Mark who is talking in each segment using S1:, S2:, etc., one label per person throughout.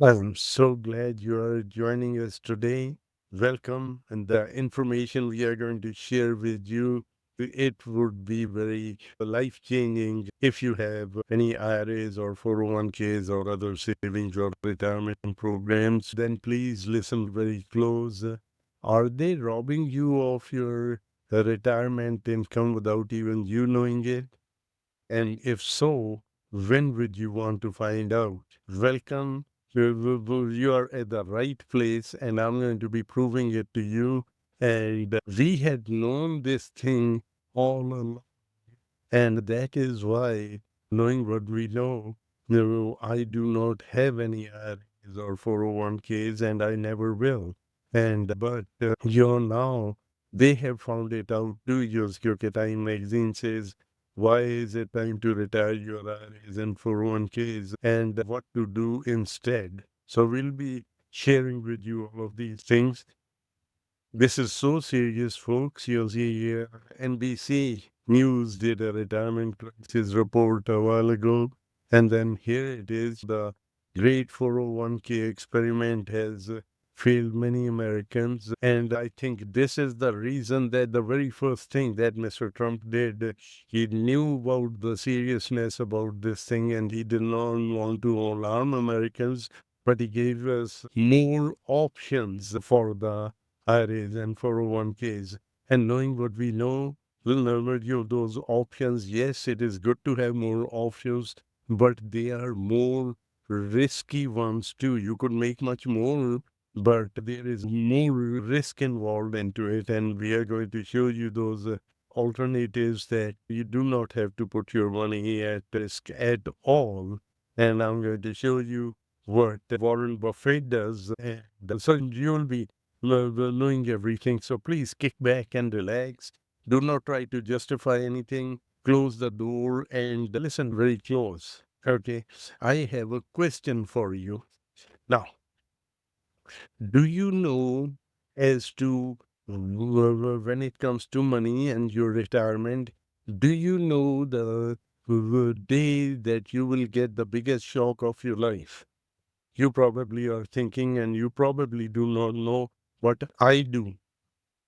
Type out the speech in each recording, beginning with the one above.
S1: I'm so glad you are joining us today. Welcome. And the information we are going to share with you, it would be very life changing if you have any IRAs or 401ks or other savings or retirement programs. Then please listen very close. Are they robbing you of your retirement income without even you knowing it? And if so, when would you want to find out? Welcome. You are at the right place, and I'm going to be proving it to you. And we had known this thing all along. And that is why, knowing what we know, I do not have any IRAs or 401ks, and I never will. Now they have found it out 2 years ago. Time magazine says, why is it time to retire your IRAs and 401ks and what to do instead? So we'll be sharing with you all of these things. This is so serious, folks. You'll see NBC News did a retirement crisis report a while ago. And then here it is. The great 401k experiment has failed many Americans. And I think this is the reason that the very first thing that Mr. Trump did, he knew about the seriousness about this thing and he did not want to alarm Americans, but he gave us more options for the IRAs and 401ks. And knowing what we know, will never give those options. Yes, it is good to have more options, but they are more risky ones too. You could make much more, but there is more risk involved into it. And we are going to show you those alternatives that you do not have to put your money at risk at all. And I'm going to show you what Warren Buffett does. And so you'll be knowing everything. So please kick back and relax. Do not try to justify anything. Close the door and listen very close. Okay. I have a question for you. Now, do you know as to when it comes to money and your retirement, do you know the day that you will get the biggest shock of your life? You probably are thinking, and you probably do not know what I do.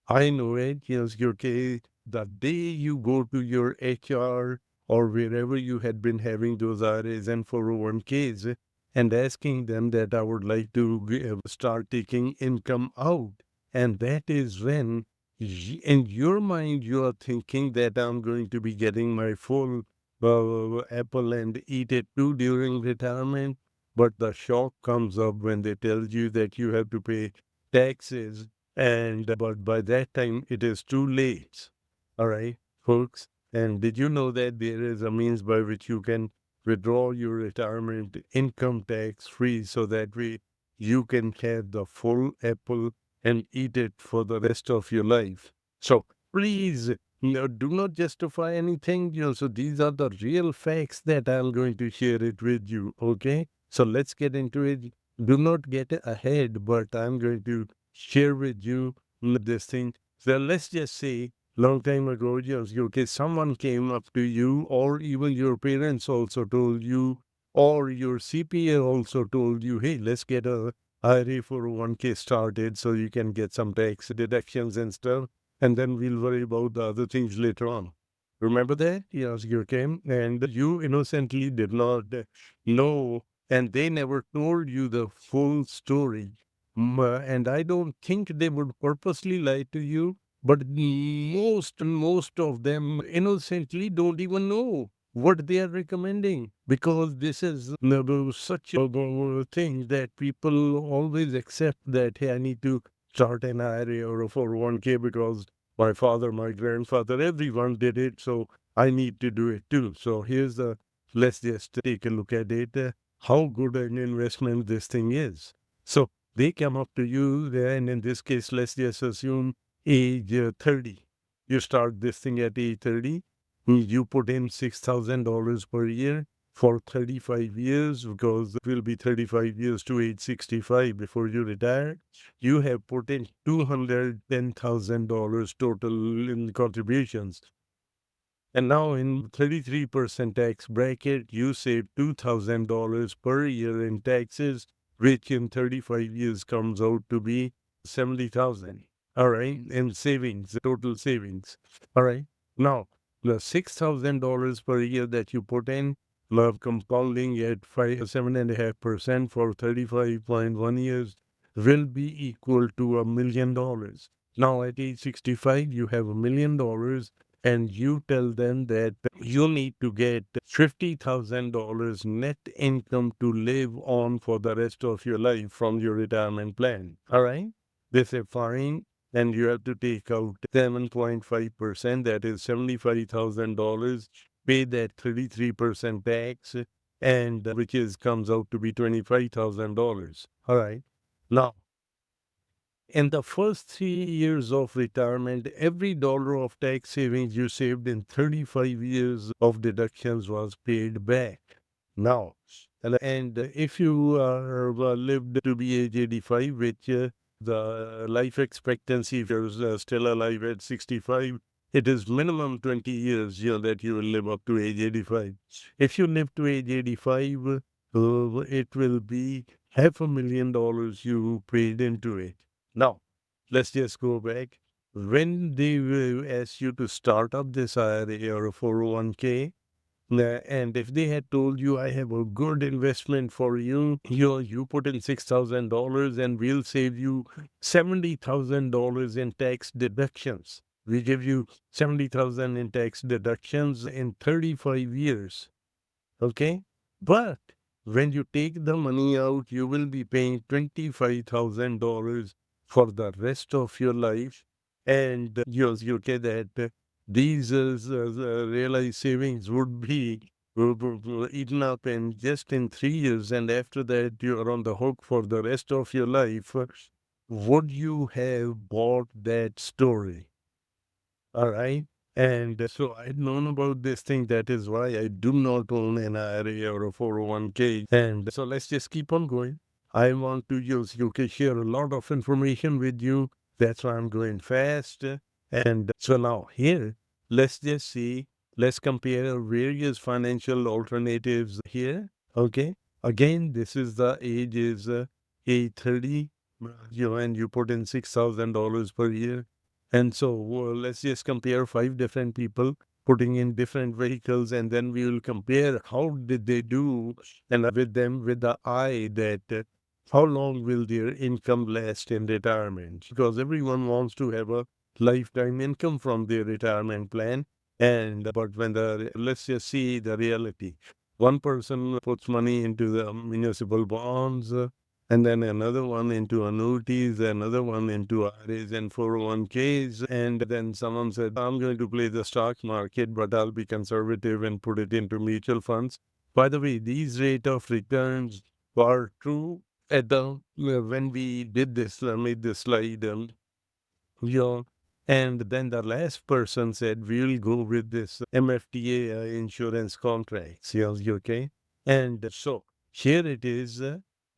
S1: I know it. Yes, okay. The day you go to your HR or wherever you had been having those IRAs and 401ks and asking them that I would like to start taking income out. And that is when, in your mind, you are thinking that I'm going to be getting my full apple and eat it too during retirement. But the shock comes up when they tell you that you have to pay taxes and but by that time it is too late. All right, folks. And did you know that there is a means by which you can withdraw your retirement income tax free so that way you can have the full apple and eat it for the rest of your life? So please, do not justify anything. So these are the real facts that I'm going to share it with you. Okay. So let's get into it. Do not get ahead, but I'm going to share with you this thing. So let's just say long time ago, yes, okay, someone came up to you, or even your parents also told you, or your CPA also told you, hey, let's get a IRA 401k started so you can get some tax deductions and stuff, and then we'll worry about the other things later on. Remember that? Yes, you came, and you innocently did not know, and they never told you the full story. And I don't think they would purposely lie to you, but most of them innocently don't even know what they are recommending because this is such a thing that people always accept that, hey, I need to start an IRA or a 401k because my father, my grandfather, everyone did it, so I need to do it too. So let's just take a look at it, how good an investment this thing is. So they come up to you, and in this case, let's just assume age 30. You start this thing at age 30. You put in $6,000 per year for 35 years because it will be 35 years to age 65 before you retire. You have put in $210,000 total in contributions. And now in 33% tax bracket, you save $2,000 per year in taxes which in 35 years comes out to be 70,000. All right, in savings, total savings. All right. Now, the $6,000 per year that you put in, love compounding at 7.5% for 35.1 years will be equal to $1 million. Now, at age 65, you have $1 million, and you tell them that you need to get $50,000 net income to live on for the rest of your life from your retirement plan. All right? They say, fine. And you have to take out 7.5%, that is $75,000, pay that 33% tax, and which is comes out to be $25,000. All right. Now, in the first 3 years of retirement, every dollar of tax savings you saved in 35 years of deductions was paid back. Now, and if you lived to be age 85, which the life expectancy, if you're still alive at 65, it is minimum 20 years that you will live up to age 85. If you live to age 85, it will be $500,000 you paid into it. Now, let's just go back. When they ask you to start up this IRA or a 401k, and if they had told you, I have a good investment for you, you put in $6,000 and we'll save you $70,000 in tax deductions. We give you 70,000 in tax deductions in 35 years. Okay? But when you take the money out, you will be paying $25,000 for the rest of your life. And you get that these realized savings would be eaten up in just in 3 years. And after that, you are on the hook for the rest of your life. Would you have bought that story? All right. And so I'd known about this thing. That is why I do not own an IRA or a 401k. And so let's just keep on going. I want to use, you can share a lot of information with you. That's why I'm going fast. And so now here, let's just see, let's compare various financial alternatives here. Okay. Again, this is the age is age 30, and you put in $6,000 per year. And so let's just compare 5 different people putting in different vehicles, and then we will compare how did they do, and with them with the eye that how long will their income last in retirement? Because everyone wants to have a lifetime income from their retirement plan. And but when let's just see the reality. One person puts money into the municipal bonds, and then another one into annuities, another one into IRAs and 401ks. And then someone said, I'm going to play the stock market, but I'll be conservative and put it into mutual funds. By the way, these rate of returns were true at the when we did this, made this slide. Yeah. And then the last person said, we'll go with this MFTA insurance contracts. Yes, okay. And so here it is.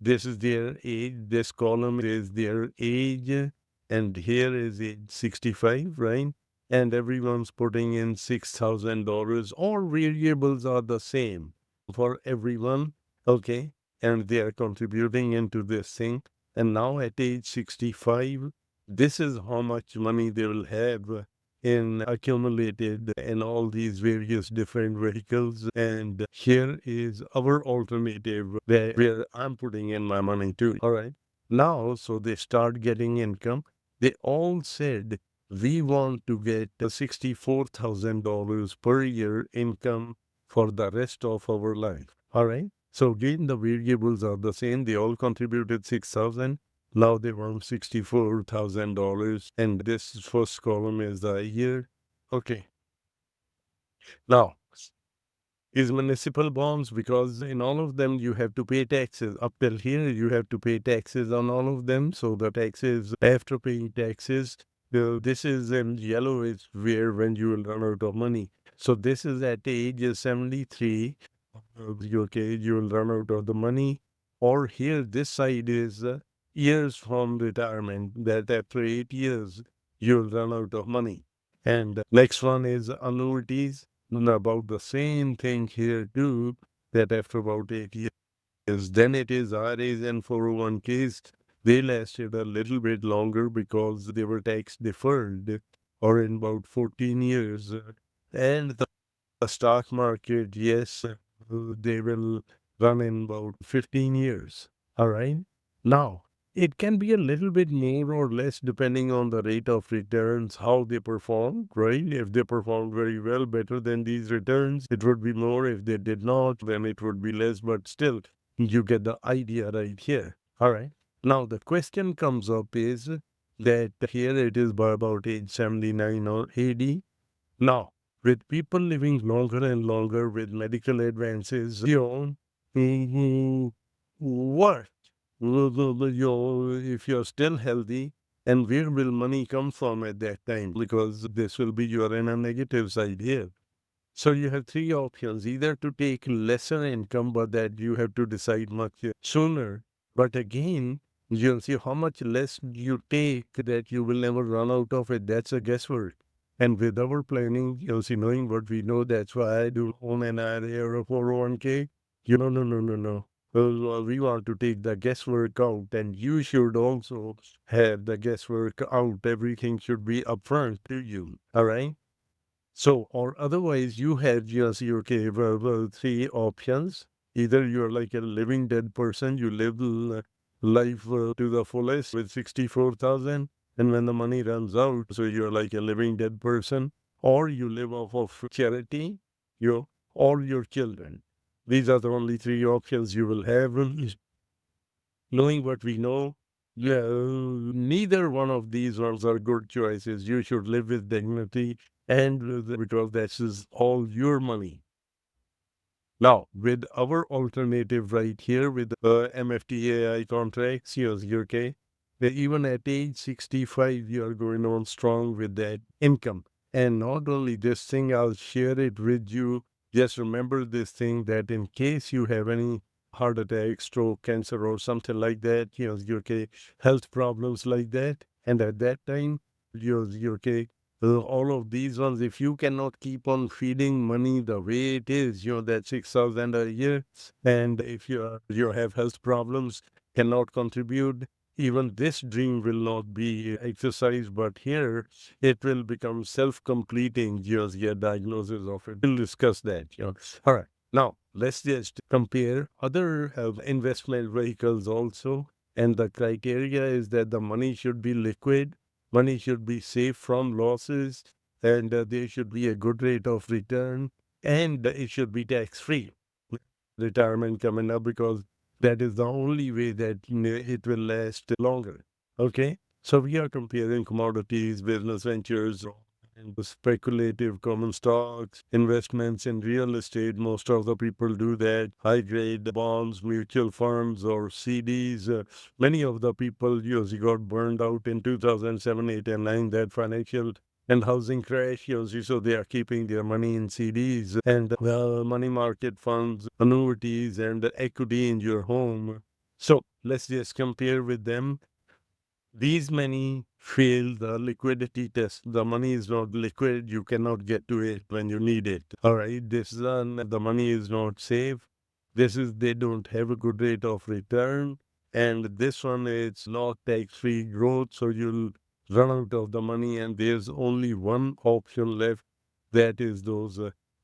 S1: This is their age. This column is their age. And here is age 65, right? And everyone's putting in $6,000. All variables are the same for everyone. Okay. And they are contributing into this thing. And now at age 65, this is how much money they will have in accumulated in all these various different vehicles. And here is our alternative where I'm putting in my money too. All right. Now, so they start getting income. They all said, we want to get $64,000 per year income for the rest of our life. All right. So again, the variables are the same. They all contributed 6,000. Now they want $64,000, and this first column is the year. Okay. Now, is municipal bonds, because in all of them you have to pay taxes. Up till here, you have to pay taxes on all of them. So the taxes, after paying taxes, this is in yellow is where when you will run out of money. So this is at age 73. Okay, you will run out of the money. Or here, this side is years from retirement, that after 8 years, you'll run out of money. And next one is annuities. And about the same thing here too, that after about 8 years. Then it is IRAs and 401ks. They lasted a little bit longer because they were tax deferred or in about 14 years. And the stock market, yes, they will run in about 15 years. All right. Now, it can be a little bit more or less depending on the rate of returns, how they perform, right? If they performed very well, better than these returns, it would be more. If they did not, then it would be less. But still, you get the idea right here. All right. Now, the question comes up is that here it is by about age 79 or 80. Now, with people living longer and longer with medical advances, mm, what? If you're still healthy, and where will money come from at that time? Because this will be your in a negative side here. So you have three options, either to take lesser income, but that you have to decide much sooner. But again, you'll see how much less you take that you will never run out of it. That's a guesswork. And with our planning, you'll see, knowing what we know, that's why I do own an IRA or a 401k. No. We want to take the guesswork out, and you should also have the guesswork out. Everything should be upfront to you. All right? So, or otherwise, you have just okay, three options. Either you're like a living dead person, you live life to the fullest with 64,000, and when the money runs out, so you're like a living dead person, or you live off of charity, you or your children. These are the only three options you will have. Knowing what we know, yeah, neither one of these ones are good choices. You should live with dignity and because this is all your money. Now, with our alternative right here with MFTAI contracts, yes, UK, even at age 65, you are going on strong with that income. And not only this thing, I'll share it with you. Just remember this thing that in case you have any heart attack, stroke, cancer, or something like that, UK health problems like that, and at that time, UK all of these ones, if you cannot keep on feeding money the way it is, that 6,000 a year, and if you have health problems, cannot contribute, even this dream will not be exercised, but here it will become self-completing, just your diagnosis of it. We'll discuss that. All right. Now, let's just compare other investment vehicles also. And the criteria is that the money should be liquid. Money should be safe from losses, and there should be a good rate of return, and it should be tax free. Retirement coming up because that is the only way that it will last longer. Okay, so we are comparing commodities, business ventures, and speculative common stocks, investments in real estate. Most of the people do that. High grade bonds, mutual funds, or CDs. Many of the people got burned out in 2007, 8, and 9, that financial and housing crash, so they are keeping their money in CDs and money market funds, annuities, and equity in your home. So let's just compare with them. These many fail the liquidity test. The money is not liquid. You cannot get to it when you need it. All right. This one, the money is not safe. They don't have a good rate of return. And this one, it's not tax-free growth. So you'll run out of the money. And there's only one option left. That is those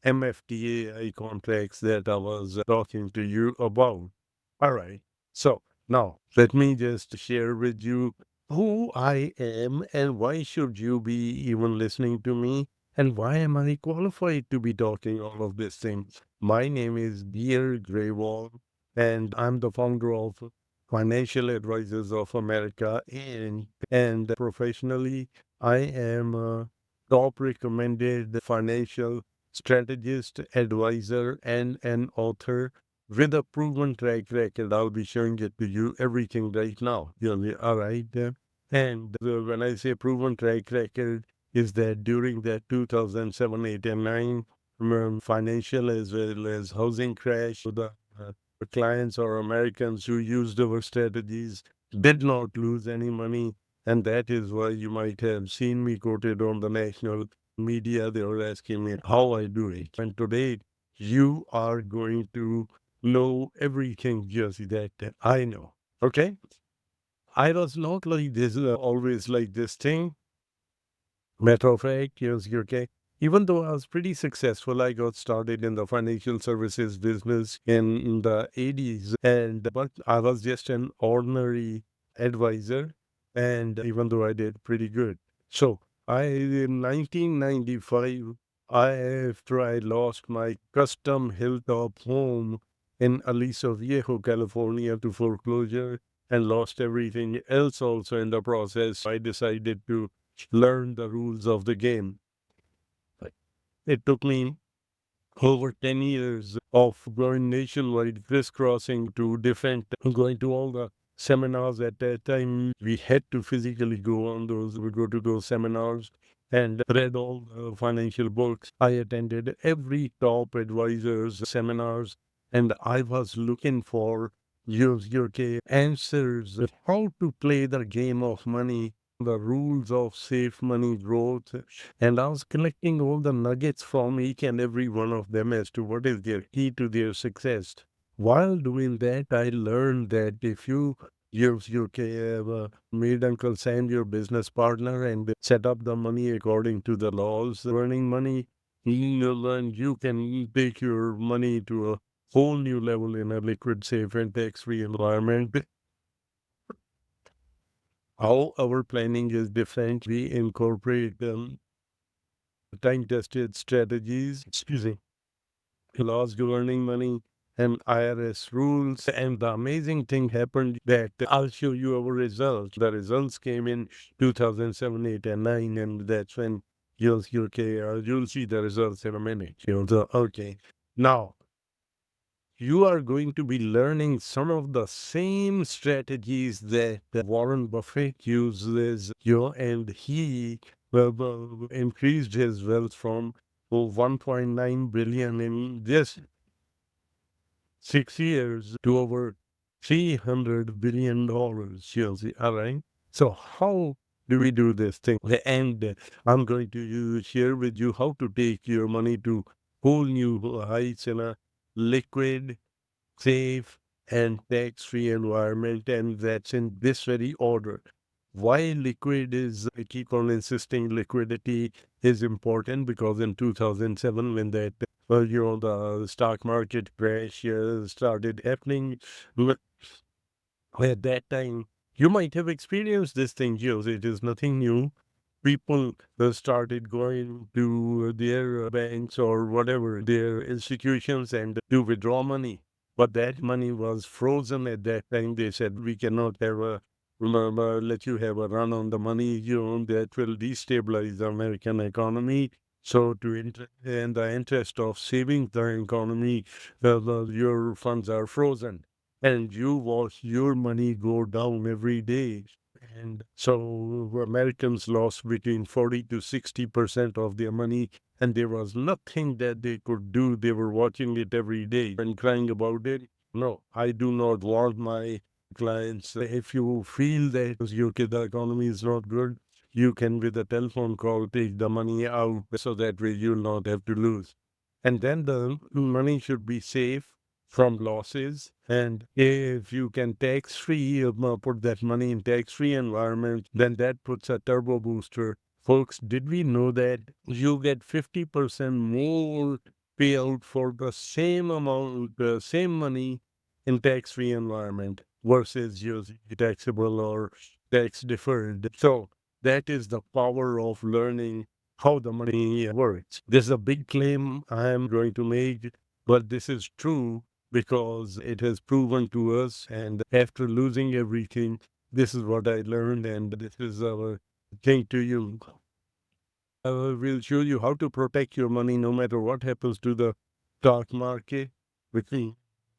S1: MFTAI contracts that I was talking to you about. All right. So now let me just share with you who I am and why should you be even listening to me and why am I qualified to be talking all of these things. My name is Dear Graywall and I'm the founder of Financial Advisors of America and professionally I am a top recommended financial strategist, advisor and an author with a proven track record. I'll be showing it to you everything right now. All right. And when I say proven track record, is that during that 2007, 8, and 9 financial as well as housing crash, the clients or Americans who used our strategies did not lose any money. And that is why you might have seen me quoted on the national media. They were asking me how I do it. And today, you are going to know everything just that I know. Okay? I was not like this, always like this thing. Matter of fact, yes, okay. Even though I was pretty successful, I got started in the financial services business in the 80s, and but I was just an ordinary advisor, and even though I did pretty good. So I in 1995, after I lost my custom hilltop home in Aliso Viejo, California to foreclosure and lost everything else also in the process, I decided to learn the rules of the game. It took me over 10 years of going nationwide, crisscrossing to different, going to all the seminars. At that time, we had to physically go on those, we go to those seminars and read all the financial books. I attended every top advisors seminars, and I was looking for UK answers, how to play the game of money, the rules of safe money growth, and I was collecting all the nuggets from each and every one of them as to what is their key to their success. While doing that, I learned that if you can made Uncle Sam your business partner and set up the money according to the laws, earning money, you learn you can take your money to a whole new level in a liquid, safe, and tax-free environment. How our planning is different. We incorporate time-tested strategies, excuse me, laws governing money and IRS rules. And the amazing thing happened that I'll show you our results. The results came in 2007, 8, and 9, and that's when you'll see the results in a minute. Okay. Now, you are going to be learning some of the same strategies that Warren Buffett uses, and he increased his wealth from 1.9 billion in just 6 years to over $300 billion. You see, all right. So how do we do this thing? And I'm going to share with you how to take your money to whole new heights in a liquid, safe, and tax-free environment, and that's in this very order. Why liquid is, I keep on insisting liquidity is important because in 2007, when that, the stock market crash started happening, at that time, you might have experienced this thing, Jules. It is nothing new. People started going to their banks or whatever, their institutions, and to withdraw money. But that money was frozen at that time. They said, we cannot have let you have a run on the money, that will destabilize the American economy. So, in the interest of saving the economy, your funds are frozen and you watch your money go down every day. And so Americans lost between 40 to 60% of their money, and there was nothing that they could do. They were watching it every day and crying about it. No, I do not want my clients. If you feel that the economy is not good, you can, with a telephone call, take the money out so that way you'll not have to lose. And then the money should be safe from losses. And if you can tax free, put that money in tax free environment, then that puts a turbo booster. Folks, did we know that you get 50% more payout for the same amount, the same money in tax free environment versus using taxable or tax deferred? So that is the power of learning how the money works. This is a big claim I am going to make, but this is true because it has proven to us. And after losing everything, this is what I learned, and this is our thing to you. We'll show you how to protect your money no matter what happens to the stock market with me,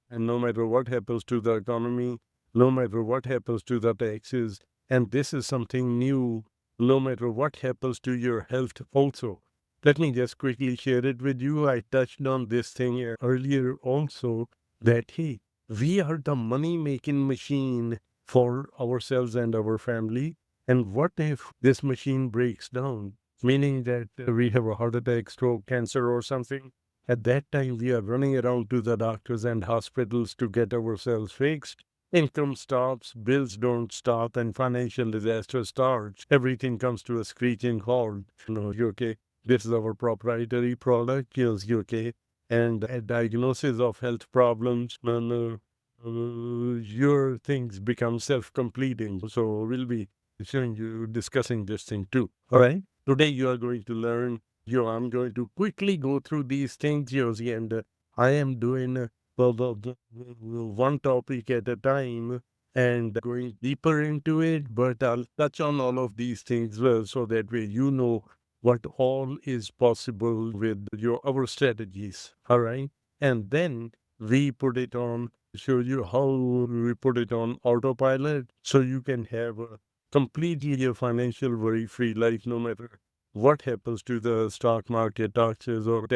S1: and no matter what happens to the economy, no matter what happens to the taxes. And this is something new, no matter what happens to your health also. Let me just quickly share it with you. I touched on this thing earlier also, that hey, we are the money making machine for ourselves and our family. And what if this machine breaks down? Meaning that we have a heart attack, stroke, cancer, or something. At that time, we are running around to the doctors and hospitals to get ourselves fixed. Income stops, bills don't stop, and financial disaster starts. Everything comes to a screeching halt. No, you okay? This is our proprietary product. Yes, you okay? And a diagnosis of health problems, no, your things become self-completing. So we'll be showing you, discussing this thing too. All right? Today you are going to learn, I'm going to quickly go through these things, Josie, and I am doing one topic at a time and going deeper into it, but I'll touch on all of these things so that way you know what all is possible with our strategies. All right. And then we put it on, show you how we put it on autopilot so you can have a completely a financial worry free life no matter what happens to the stock market, taxes or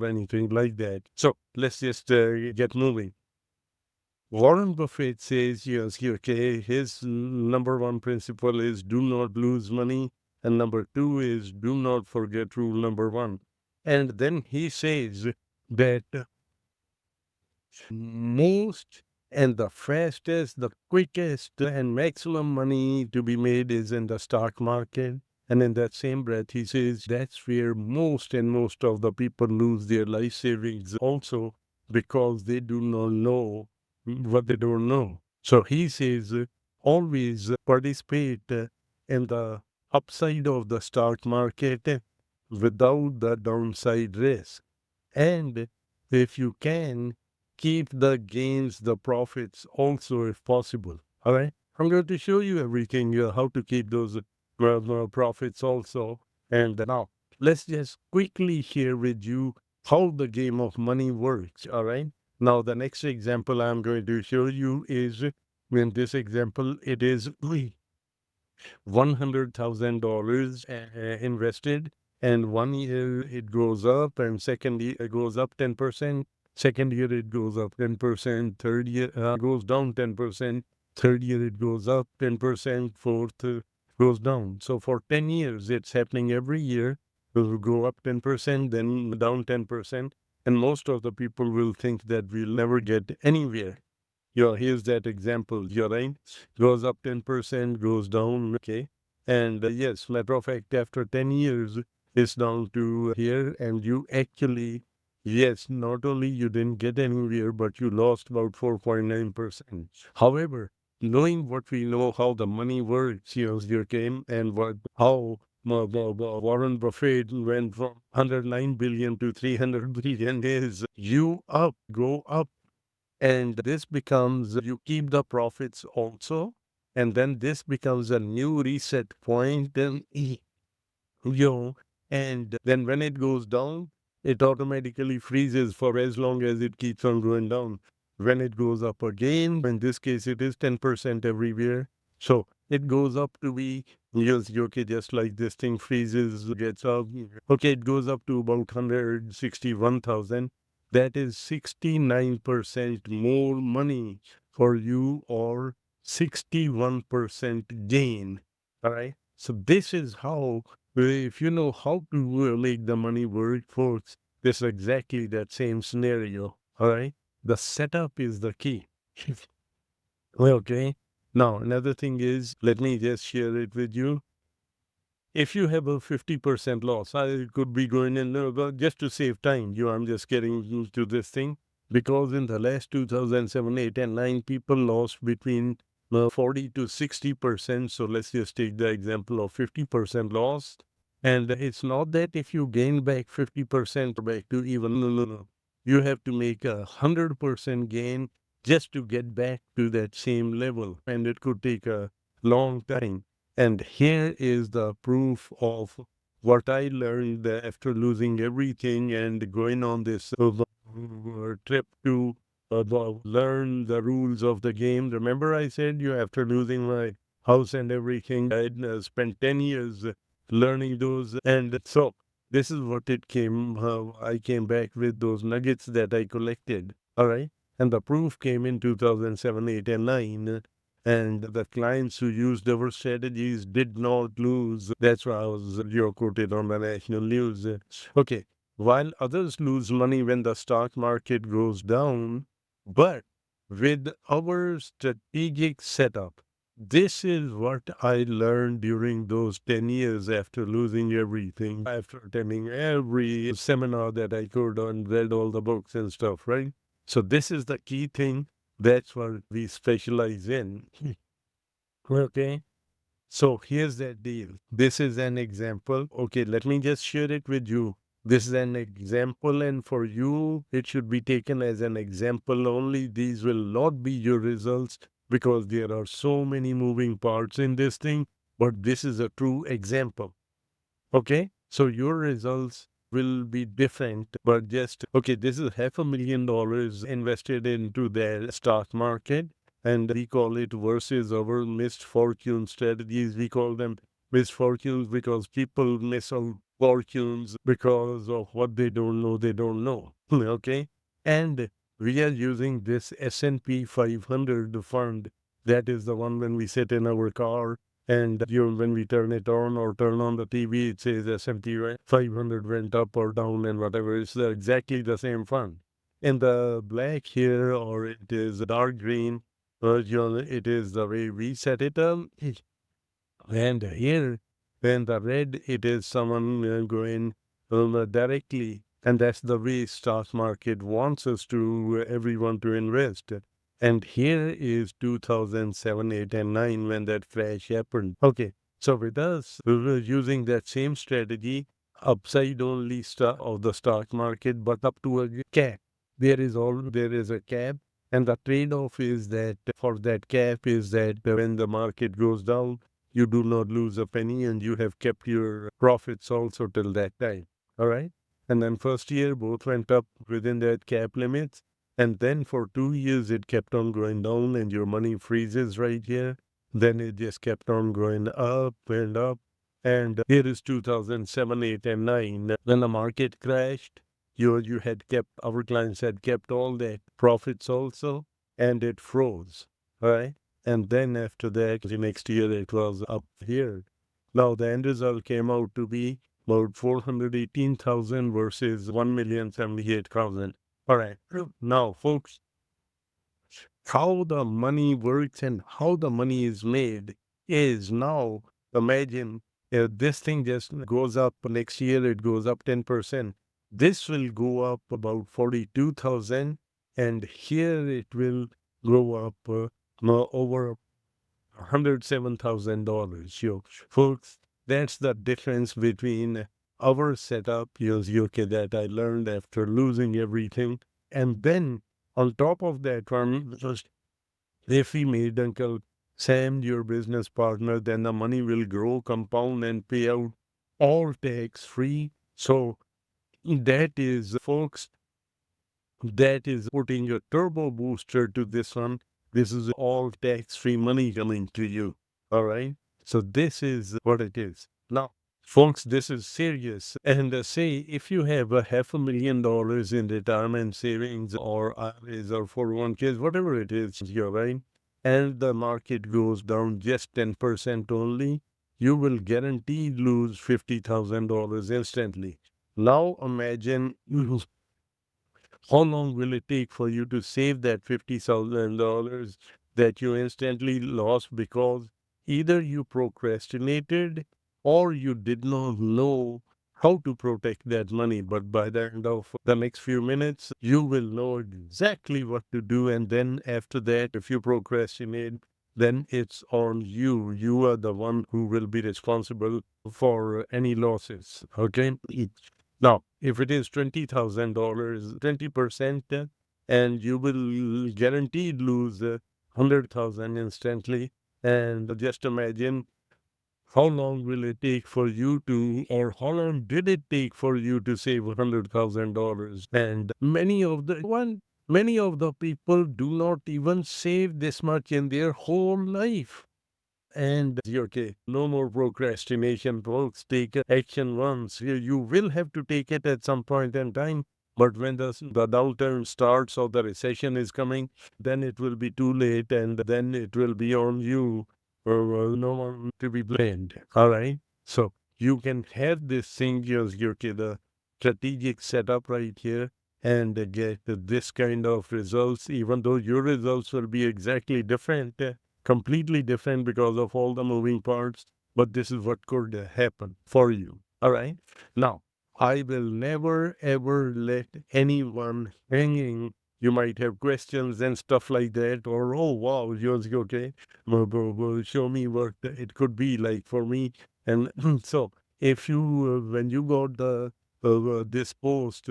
S1: anything like that. So let's just get moving. Warren Buffett says, yes, okay, his number one principle is do not lose money. And number two is do not forget rule number one. And then he says that most and the fastest, the quickest, and maximum money to be made is in the stock market. And in that same breath, he says that's where most of the people lose their life savings also because they do not know what they don't know. So he says always participate in the upside of the stock market without the downside risk. And if you can, keep the gains, the profits also if possible. All right. I'm going to show you everything, how to keep those profits also. And now let's just quickly share with you how the game of money works. All right. Now, the next example I'm going to show you is in this example, it is $100,000 invested, and 1 year it goes up, and second year it goes up 10%. Second year it goes up 10%. Third year goes down 10%. Third year it goes up 10%. Fourth goes down. So for 10 years, it's happening every year. It will go up 10%, then down 10%. And most of the people will think that we'll never get anywhere. Here's that example. Your right goes up 10%, goes down. Okay. And yes, matter of fact, after 10 years, it's down to here. And you actually, yes, not only you didn't get anywhere, but you lost about 4.9%. However, knowing what we know, how the money works, your game, and how Warren Buffett went from 109 billion to 300 billion is you go up, and this becomes, you keep the profits also. And then this becomes a new reset point. And and then when it goes down, it automatically freezes for as long as it keeps on going down. When it goes up again, in this case, it is 10% everywhere. So it goes up to be, yes, okay, just like this thing freezes, gets up. Okay, it goes up to about 161,000. That is 69% more money for you, or 61% gain. All right. So this is how, if you know how to make the money work, folks, this is exactly that same scenario. All right. The setup is the key. Well, okay. Now, another thing is, let me just share it with you. If you have a 50% loss, I could be going in, but just to save time, I'm just getting used to this thing. Because in the last 2007, 8, and 9, people lost between 40 to 60%. So let's just take the example of 50% lost. And it's not that if you gain back 50% back to even, no. You have to make 100% gain just to get back to that same level. And it could take a long time. And here is the proof of what I learned after losing everything and going on this trip to learn the rules of the game. Remember, I said you after losing my house and everything, I spent 10 years learning those. And so this is what it came. I came back with those nuggets that I collected. All right. And the proof came in 2007, 8, and 9. And the clients who used our strategies did not lose. That's why I was quoted on the national news. Okay. while others lose money when the stock market goes down. But with our strategic setup, this is what I learned during those 10 years after losing everything, after attending every seminar that I could and read all the books and stuff, right? So, this is the key thing. That's what we specialize in. Okay. So here's that deal. This is an example. Okay, let me just share it with you. This is an example, and for you, it should be taken as an example only. These will not be your results because there are so many moving parts in this thing, but this is a true example. Okay, so your results will be different, but just okay, this is $500,000 invested into the stock market, and we call it versus our missed fortune strategies. We call them missed fortunes because people miss out fortunes because of what they don't know, they don't know. Okay, and we are using this S&P 500 fund. That is the one when we sit in our car and when we turn it on or turn on the TV, it says S&P 500 went up or down and whatever. It's exactly the same fund. In the black here, or it is dark green, it is the way we set it up. And here, in the red, it is someone going directly. And that's the way stock market wants us to, everyone to invest. And here is 2007, 8, and 9 when that crash happened. Okay, so with us, we were using that same strategy, upside only of the stock market, but up to a cap. There is a cap, and the trade-off is that for that cap is that when the market goes down, you do not lose a penny and you have kept your profits also till that time. All right. And then first year, both went up within that cap limits. And then for 2 years, it kept on going down and your money freezes right here. Then it just kept on going up and up. And here is 2007, 8, and 9. When the market crashed, you had kept, our clients had kept all their profits also, and it froze. All right. And then after that, the next year it was up here. Now the end result came out to be about 418,000 versus 1,078,000. All right. Now, folks, how the money works and how the money is made is now, imagine this thing just goes up next year, it goes up 10%. This will go up about 42,000, and here it will go up over $107,000. Yo, folks, that's the difference between our setup, okay, that I learned after losing everything. And then on top of that one, just if we made Uncle Sam your business partner, then the money will grow, compound, and pay out all tax free. So that is, folks, that is putting a turbo booster to this one. This is all tax-free money coming to you. All right. So this is what it is. Now, folks, this is serious. And say if you have a $500,000 in retirement savings or IRAs or 401ks, whatever it is, you're right, and the market goes down just 10% only, you will guaranteed lose $50,000 instantly. Now imagine how long will it take for you to save that $50,000 that you instantly lost because either you procrastinated or you did not know how to protect that money? But by the end of the next few minutes, you will know exactly what to do. And then after that, if you procrastinate, then it's on you. You are the one who will be responsible for any losses. Okay? Now, if it is $20,000, 20%, and you will guaranteed lose 100,000 instantly. And just imagine how long will it take for you to, or how long did it take for you to save $100,000? And many of the people do not even save this much in their whole life. And okay, no more procrastination, folks. Take action once. You will have to take it at some point in time. But when the downturn starts or the recession is coming, then it will be too late and then it will be on you or no one to be blamed. All right. So you can have this thing, okay, strategic setup right here and get this kind of results, even though your results will be exactly different, completely different because of all the moving parts. But this is what could happen for you. All right. Now, I will never ever let anyone hanging. You might have questions and stuff like that, or oh wow, yours okay. Show me what it could be like for me. And so, if you when you got the this post,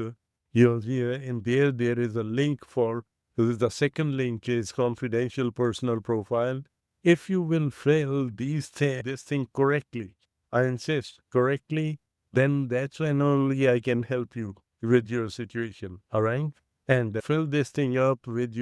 S1: here in there is a link for the second link is confidential personal profile. If you will fill this thing correctly, I insist correctly, then that's when only I can help you with your situation. All right. And fill this thing up with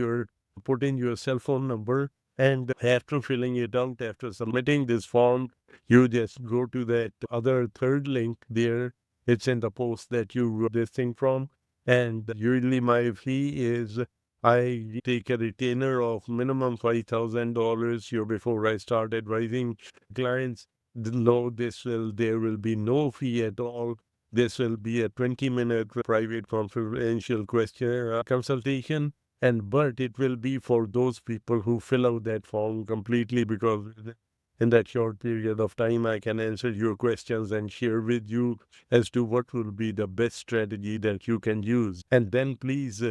S1: put in your cell phone number. And after filling it out, after submitting this form, you just go to that other third link there. It's in the post that you wrote this thing from. And usually my fee is I take a retainer of minimum $5,000 here before I start advising clients. No, there will be no fee at all. This will be a 20-minute private confidential questionnaire consultation. But it will be for those people who fill out that form completely, because in that short period of time, I can answer your questions and share with you as to what will be the best strategy that you can use. And then please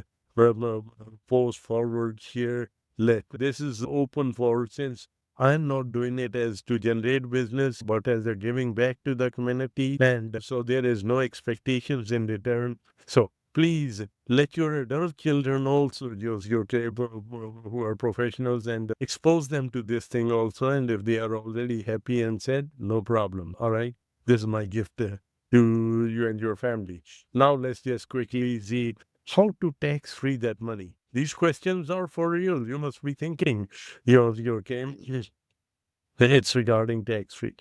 S1: post forward here. This is open for, since I'm not doing it as to generate business, but as a giving back to the community. And so there is no expectations in return. So please let your adult children also use your table who are professionals and expose them to this thing also. And if they are already happy and said, no problem. All right. This is my gift to you and your family. Now let's just quickly see how to tax free that money. These questions are for real. You must be thinking, okay, it's regarding tax free.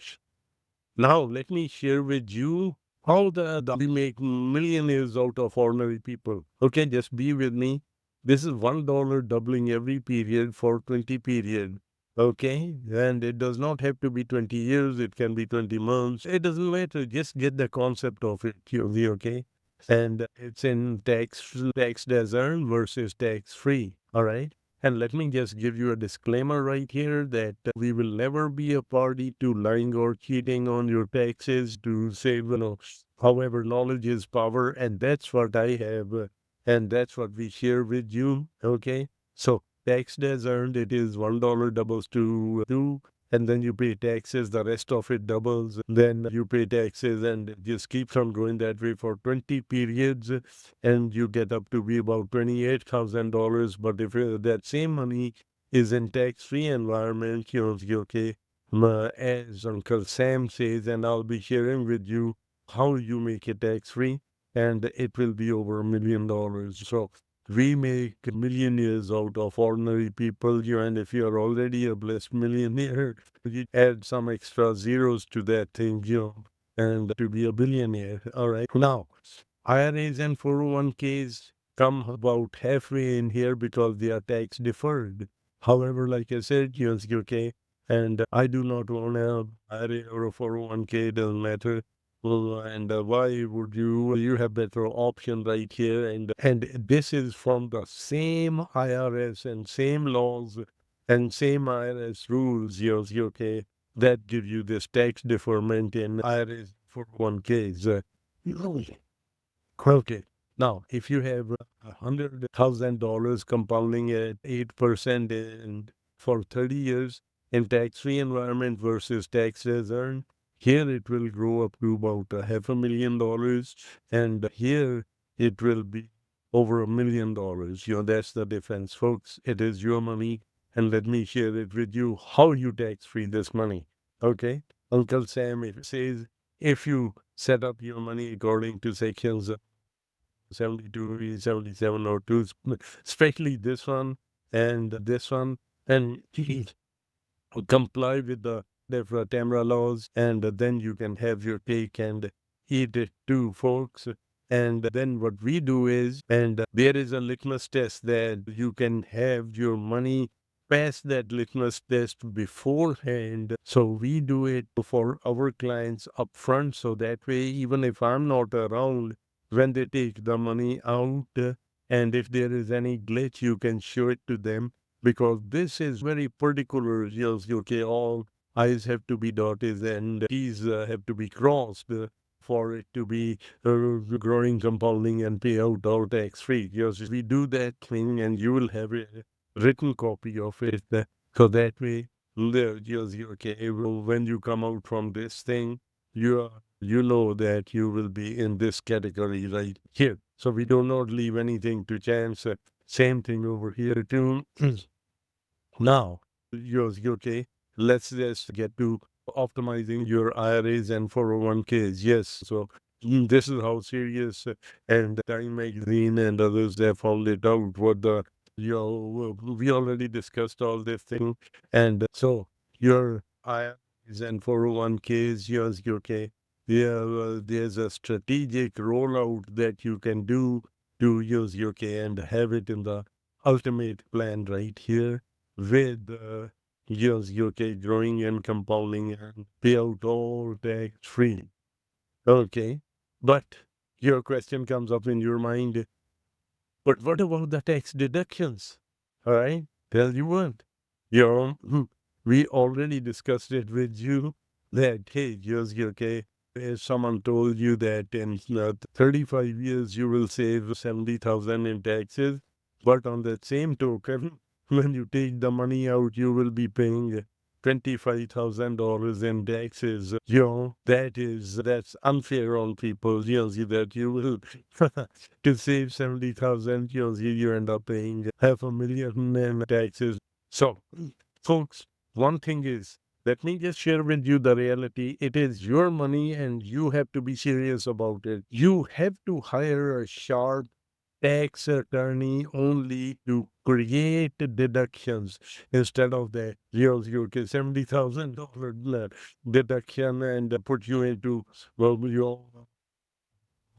S1: Now, let me share with you how we make millionaires out of ordinary people. Okay, just be with me. This is $1 doubling every period for 20 period. Okay, and it does not have to be 20 years. It can be 20 months. It doesn't matter. Just get the concept of it. Okay, and it's in taxed as earned versus tax free. All right. And let me just give you a disclaimer right here that we will never be a party to lying or cheating on your taxes to save, however, knowledge is power. And that's what I have. And that's what we share with you. Okay. So taxed as earned, it is $1 doubles to two. And then you pay taxes, the rest of it doubles. Then you pay taxes and it just keeps on going that way for 20 periods, and you get up to be about $28,000. But if that same money is in tax-free environment, okay, as Uncle Sam says, and I'll be sharing with you how you make it tax-free, and it will be over $1 million. So we make millionaires out of ordinary people, and if you're already a blessed millionaire, you add some extra zeros to that thing, and to be a billionaire. All right. Now, IRAs and 401ks come about halfway in here because they are tax deferred. However, like I said, okay, and I do not own a IRA or a 401k, doesn't matter. Well, and why would you have better option right here? And this is from the same IRS and same laws and same IRS rules, okay, that give you this tax deferment in IRAs 401ks. Okay. Now, if you have $100,000 compounding at 8% and for 30 years in tax-free environment versus tax as earned, here it will grow up to about $500,000, and here it will be over $1 million. That's the difference, folks. It is your money, and let me share it with you how you tax-free this money. Okay? Uncle Sam says if you set up your money according to sections 72, 77, or 2, especially this one and this one, and comply with the Tamra laws, and then you can have your cake and eat it too, folks. And then what we do is, and there is a litmus test that you can have your money pass that litmus test beforehand. So we do it for our clients upfront, so that way, even if I'm not around, when they take the money out. And if there is any glitch, you can show it to them, because this is very particular. Yes, okay, all I's have to be dotted and T's have to be crossed for it to be growing, compounding, and pay out all tax free. Yes, we do that thing, and you will have a written copy of it. So that way, yes, okay, when you come out from this thing, you know that you will be in this category right here. So we do not leave anything to chance. Same thing over here too. Now, yours, okay. Let's just get to optimizing your IRAs and 401ks. Yes, so this is how serious and Time Magazine and others have found it out. What the we already discussed all this thing, and so your IRAs and 401ks, yours, okay. Yeah, there's a strategic rollout that you can do to use UK and have it in the ultimate plan right here with yes, UK growing and compounding and payout all tax free. Okay. But your question comes up in your mind, but what about the tax deductions? All right. Tell you what, we already discussed it with you that, hey, yes, okay, if someone told you that in 35 years you will save 70,000 in taxes, but on that same token, when you take the money out, you will be paying $25,000 in taxes. That's unfair on people. That you will to save 70,000, you end up paying half a million in taxes. So, folks, one thing is, let me just share with you the reality. It is your money and you have to be serious about it. You have to hire a sharp tax attorney only to create deductions instead of the you get $70,000 deduction and put you into, well, your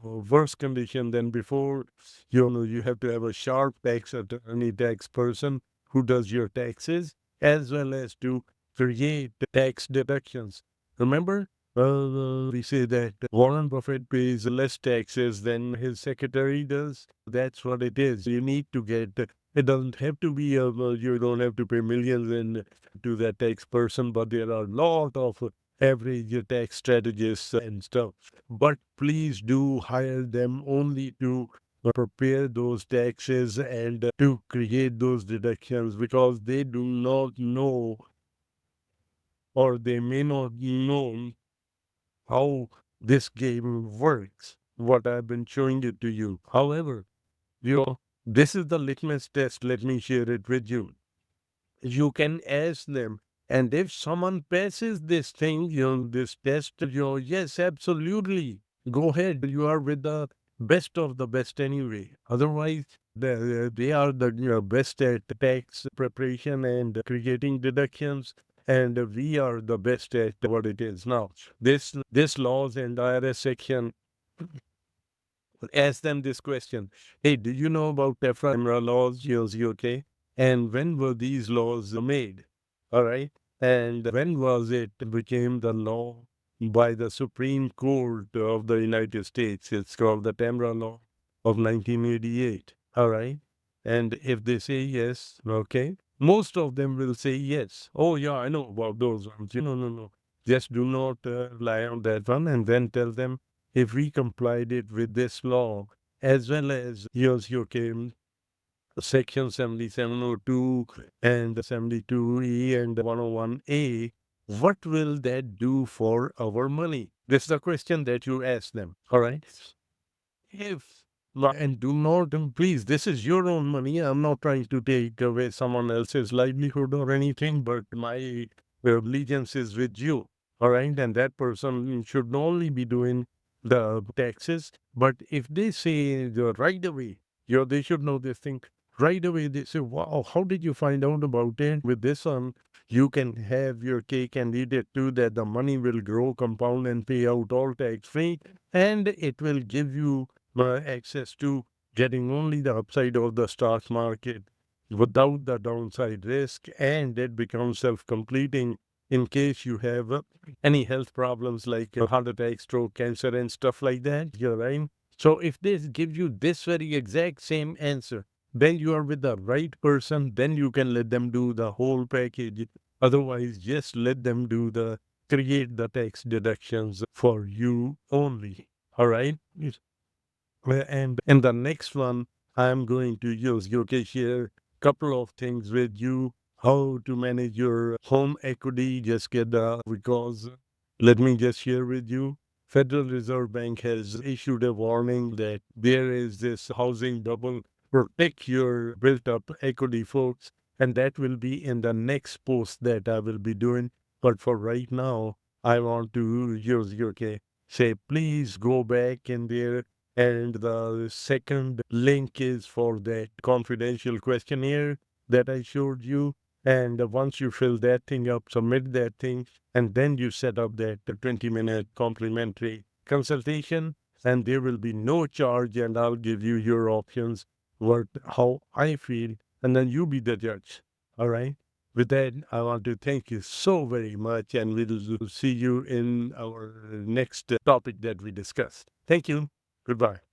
S1: worse condition than before. You have to have a sharp tax attorney, tax person who does your taxes, as well as to create tax deductions. Remember, we say that Warren Buffett pays less taxes than his secretary does. That's what it is. You need to get. It doesn't have to be. You don't have to pay millions in to that tax person, but there are a lot of average tax strategists and stuff. But please do hire them only to prepare those taxes and to create those deductions, because they do not know, or they may not know how this game works, what I've been showing it to you. However, this is the litmus test. Let me share it with you. You can ask them, and if someone passes this thing, this test, yes, absolutely, go ahead. You are with the best of the best anyway. Otherwise, they are the best at tax preparation and creating deductions, and we are the best at what it is now. This laws and IRS section, ask them this question. Hey, do you know about TEFRA laws, okay? And when were these laws made? All right. And when was it became the law by the Supreme Court of the United States? It's called the TEMRA law of 1988. All right. And if they say yes, okay, most of them will say yes. Oh, yeah, I know about those ones. No. Just do not rely on that one, and then tell them, if we complied it with this law, as well as yours, came Section 7702 and 72E and 101A, what will that do for our money? This is the question that you ask them. All right. If and do not, please, this is your own money. I'm not trying to take away someone else's livelihood or anything, but my allegiance is with you. All right. And that person should not only be doing the taxes, but if they say right away, they should know this thing. Right away, they say, wow, how did you find out about it? With this one, you can have your cake and eat it too, that the money will grow, compound, and pay out all tax free. And it will give you access to getting only the upside of the stock market without the downside risk, and it becomes self-completing in case you have any health problems like heart attack, stroke, cancer, and stuff like that. You're right. So if they give you this very exact same answer, then you are with the right person, then you can let them do the whole package. Otherwise, just let them create the tax deductions for you only. All right? And in the next one, I'm going to use, okay, share couple of things with you, how to manage your home equity. Just get because let me just share with you. Federal Reserve Bank has issued a warning that there is this housing bubble. Protect your built up equity, folks. And that will be in the next post that I will be doing. But for right now, I want to use, okay, say, please go back in there, and the second link is for that confidential questionnaire that I showed you. And once you fill that thing up, submit that thing, and then you set up that 20-minute complimentary consultation, and there will be no charge, and I'll give you your options, how I feel, and then you be the judge. All right? With that, I want to thank you so very much, and we'll see you in our next topic that we discussed. Thank you. Goodbye.